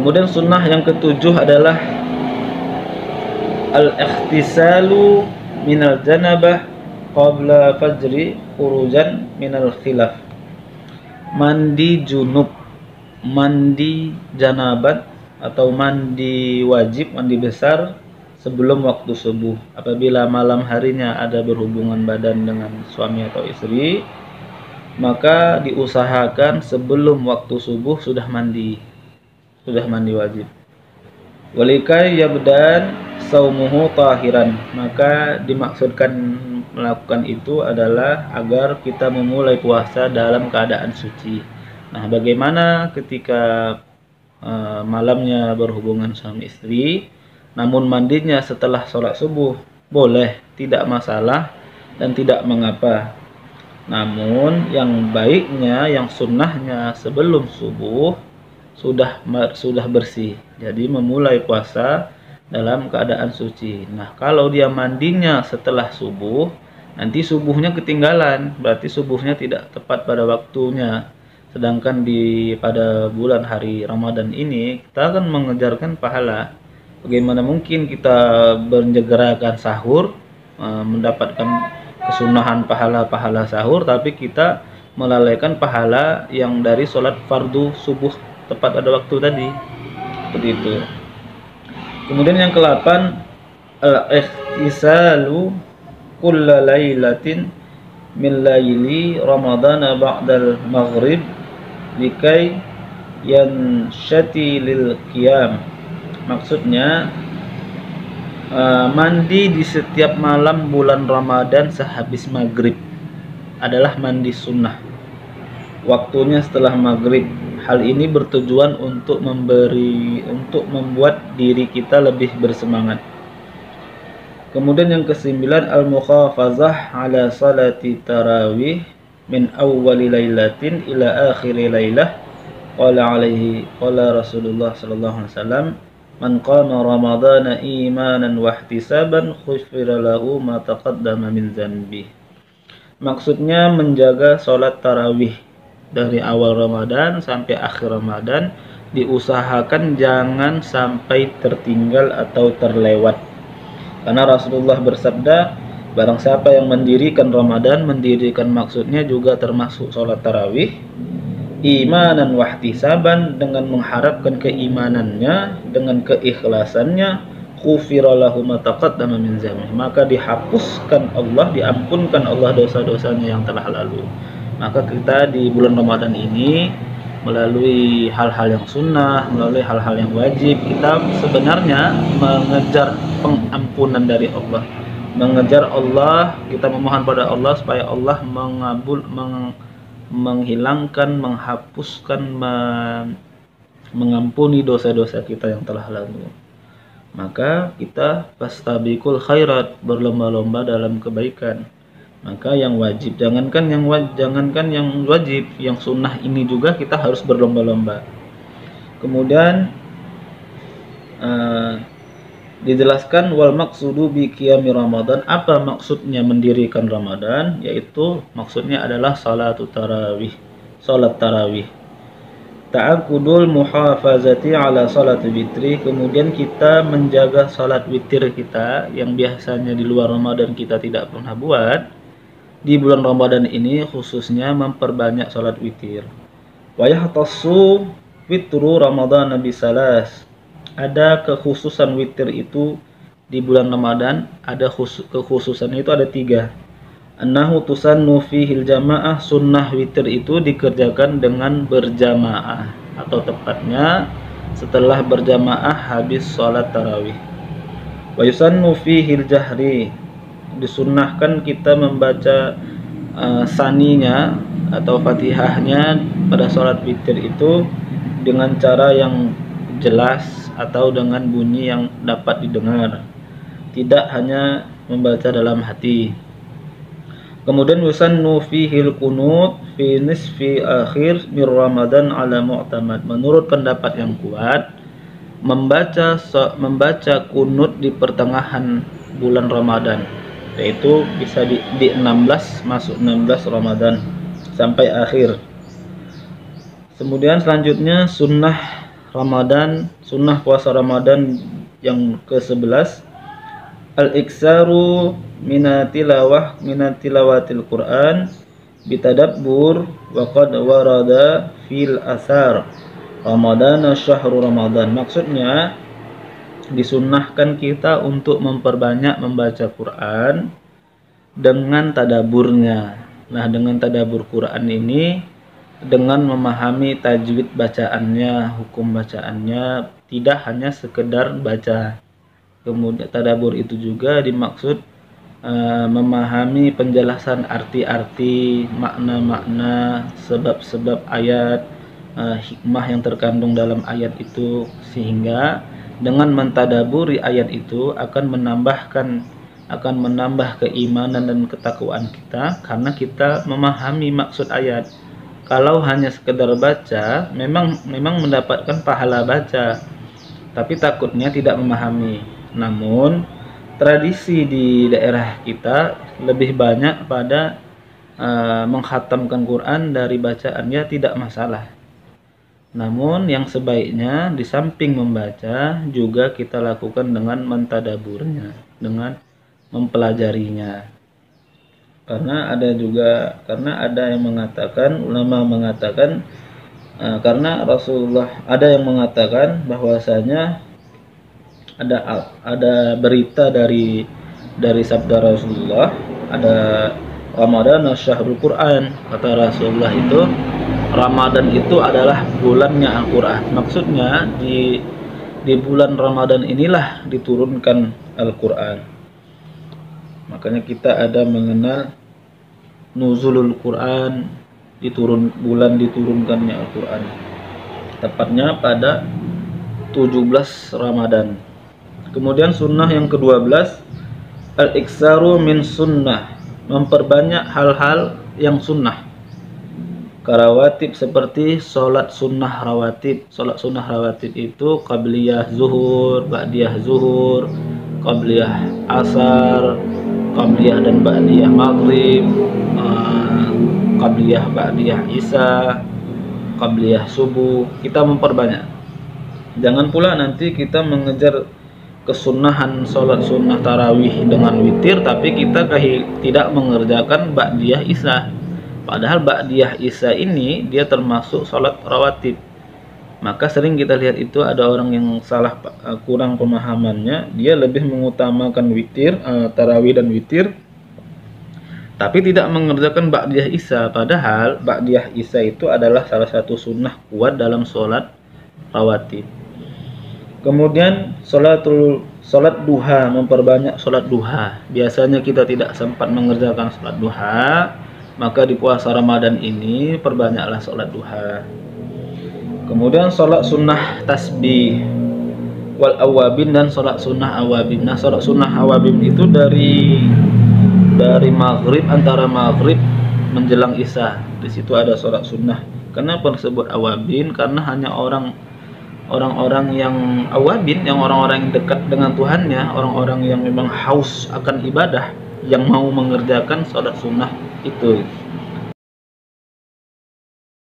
Kemudian sunnah yang ketujuh adalah al-ikhtisalu minal janabah qabla fajri khurujan minal khilaf. Mandi junub, mandi janabat atau mandi wajib, mandi besar sebelum waktu subuh. Apabila malam harinya ada berhubungan badan dengan suami atau istri, maka diusahakan sebelum waktu subuh sudah mandi wajib. Walikai yabdan saumuhu tahiran, maka dimaksudkan melakukan itu adalah agar kita memulai puasa dalam keadaan suci. Nah, bagaimana ketika malamnya berhubungan suami istri, namun mandinya setelah sholat subuh? Boleh, tidak masalah dan tidak mengapa. Namun yang baiknya, yang sunnahnya sebelum subuh sudah bersih. Jadi memulai puasa dalam keadaan suci. Nah, kalau dia mandinya setelah subuh, nanti subuhnya ketinggalan, berarti subuhnya tidak tepat pada waktunya. Sedangkan pada bulan hari Ramadan ini kita akan mengejarkan pahala. Bagaimana mungkin kita menyegerakan sahur, mendapatkan kesunahan pahala-pahala sahur, tapi kita melalaikan pahala yang dari sholat fardu subuh tepat pada waktu tadi. Seperti itu. Kemudian yang ke-8, al-ikhtisalu kulla lailatin min laili ramadana ba'dal maghrib likai yanshati lil qiyam. Maksudnya mandi di setiap malam bulan Ramadan sehabis maghrib adalah mandi sunnah. Waktunya setelah maghrib. Hal ini bertujuan untuk membuat diri kita lebih bersemangat. Kemudian yang ke-9, al-mukhafazah ala salati tarawih min awwali lailatin ila akhiri lailah. Qala Rasulullah sallallahu alaihi wasallam, man qama ramadhana imanan wa ihtisaban khufira lahu ma taqaddama min dzanbi. Maksudnya menjaga salat tarawih dari awal Ramadan sampai akhir Ramadan, diusahakan jangan sampai tertinggal atau terlewat. Karena Rasulullah bersabda, barang siapa yang mendirikan Ramadan, mendirikan maksudnya juga termasuk sholat tarawih, imanan wa ihtisaban, dengan mengharapkan keimanannya, dengan keikhlasannya, ghufira lahu ma taqaddama min dzambi, maka dihapuskan Allah, diampunkan Allah dosa-dosanya yang telah lalu. Maka kita di bulan Ramadan ini melalui hal-hal yang sunnah, melalui hal-hal yang wajib, kita sebenarnya mengejar pengampunan dari Allah, mengejar Allah, kita memohon pada Allah supaya Allah menghilangkan, menghapuskan, mengampuni dosa-dosa kita yang telah lalu. Maka kita fastabiqul khairat, berlomba-lomba dalam kebaikan. Maka yang wajib, jangankan yang wajib, yang sunnah ini juga kita harus berlomba-lomba. Kemudian dijelaskan wal maqsudu bi qiyami Ramadan, apa maksudnya mendirikan Ramadan, yaitu maksudnya adalah salat tarawih. Ta'aqqudul muhafazati ala salat witri, kemudian kita menjaga salat witir kita yang biasanya di luar Ramadan kita tidak pernah buat. Di bulan Ramadan ini khususnya memperbanyak salat witir. Wa yahtassu witru Ramadan bisalas. Ada kekhususan witir itu di bulan Ramadan, ada kekhususan itu ada 3. Annahu tusannu fihil jamaah, sunnah witir itu dikerjakan dengan berjamaah, atau tepatnya setelah berjamaah habis sholat tarawih. Wa yusannu fihil jahri, disunnahkan kita membaca saninya atau fatihahnya pada sholat witir itu dengan cara yang jelas atau dengan bunyi yang dapat didengar, tidak hanya membaca dalam hati. Kemudian yusannu fihil qunut fi nisfi akhir min Ramadan ala mu'tamad, menurut pendapat yang kuat, membaca kunut di pertengahan bulan Ramadan, yaitu bisa di 16, masuk 16 Ramadan sampai akhir. Kemudian selanjutnya sunnah Ramadan, sunnah puasa Ramadan yang ke-11, al-iksaru minatilawatil Quran bitadabbur wa qad warada fil asar Ramadan syahru Ramadan. Maksudnya disunnahkan kita untuk memperbanyak membaca Quran dengan tadaburnya. Nah, dengan tadabur Quran ini, dengan memahami tajwid bacaannya, hukum bacaannya, tidak hanya sekedar baca. Kemudian tadabur itu juga dimaksud memahami penjelasan arti-arti, makna-makna, sebab-sebab ayat, hikmah yang terkandung dalam ayat itu, sehingga dengan mentadaburi ayat itu akan menambah keimanan dan ketakwaan kita, karena kita memahami maksud ayat. Kalau hanya sekedar baca, memang mendapatkan pahala baca, tapi takutnya tidak memahami. Namun tradisi di daerah kita lebih banyak pada mengkhatamkan Quran dari bacaannya tidak masalah. Namun yang sebaiknya di samping membaca juga kita lakukan dengan mentadaburnya, dengan mempelajarinya. Karena ada yang mengatakan, ulama mengatakan, karena Rasulullah ada yang mengatakan bahwasanya ada berita dari sabda Rasulullah, ada Ramadan syahrul Quran, kata Rasulullah itu Ramadan itu adalah bulannya Al-Quran. Maksudnya di bulan Ramadan inilah diturunkan Al-Quran. Makanya kita ada mengenal nuzulul Quran, bulan diturunkannya Al-Quran, tepatnya pada 17 Ramadan. Kemudian sunnah yang ke-12, al-iksaru min sunnah, memperbanyak hal-hal yang sunnah. Karawatib, seperti sholat sunnah rawatib. Sholat sunnah rawatib itu qabliyah zuhur, ba'diyah zuhur, qabliyah asar, qabliyah dan ba'diyah maghrib, qabliyah ba'diyah isya, qabliyah subuh. Kita memperbanyak. Jangan pula nanti kita mengejar kesunahan sholat sunnah tarawih dengan witir, tapi kita tidak mengerjakan ba'diyah isya. Padahal ba'diyah isya ini dia termasuk sholat rawatib. Maka sering kita lihat itu ada orang yang salah, kurang pemahamannya, dia lebih mengutamakan witir, tarawih dan witir, tapi tidak mengerjakan ba'diyah isya. Padahal ba'diyah isya itu adalah salah satu sunnah kuat dalam sholat rawatib. Kemudian sholat duha, memperbanyak sholat duha. Biasanya kita tidak sempat mengerjakan sholat duha, maka di puasa Ramadan ini perbanyaklah sholat duha. Kemudian sholat sunnah tasbih wal awabin dan sholat sunnah awabin. Nah, sholat sunnah awabin itu dari maghrib, antara maghrib menjelang isya. Di situ ada sholat sunnah. Kenapa disebut awabin? Karena hanya orang-orang yang awabin, yang orang-orang yang dekat dengan Tuhannya, orang-orang yang memang haus akan ibadah, yang mau mengerjakan sholat sunnah itu.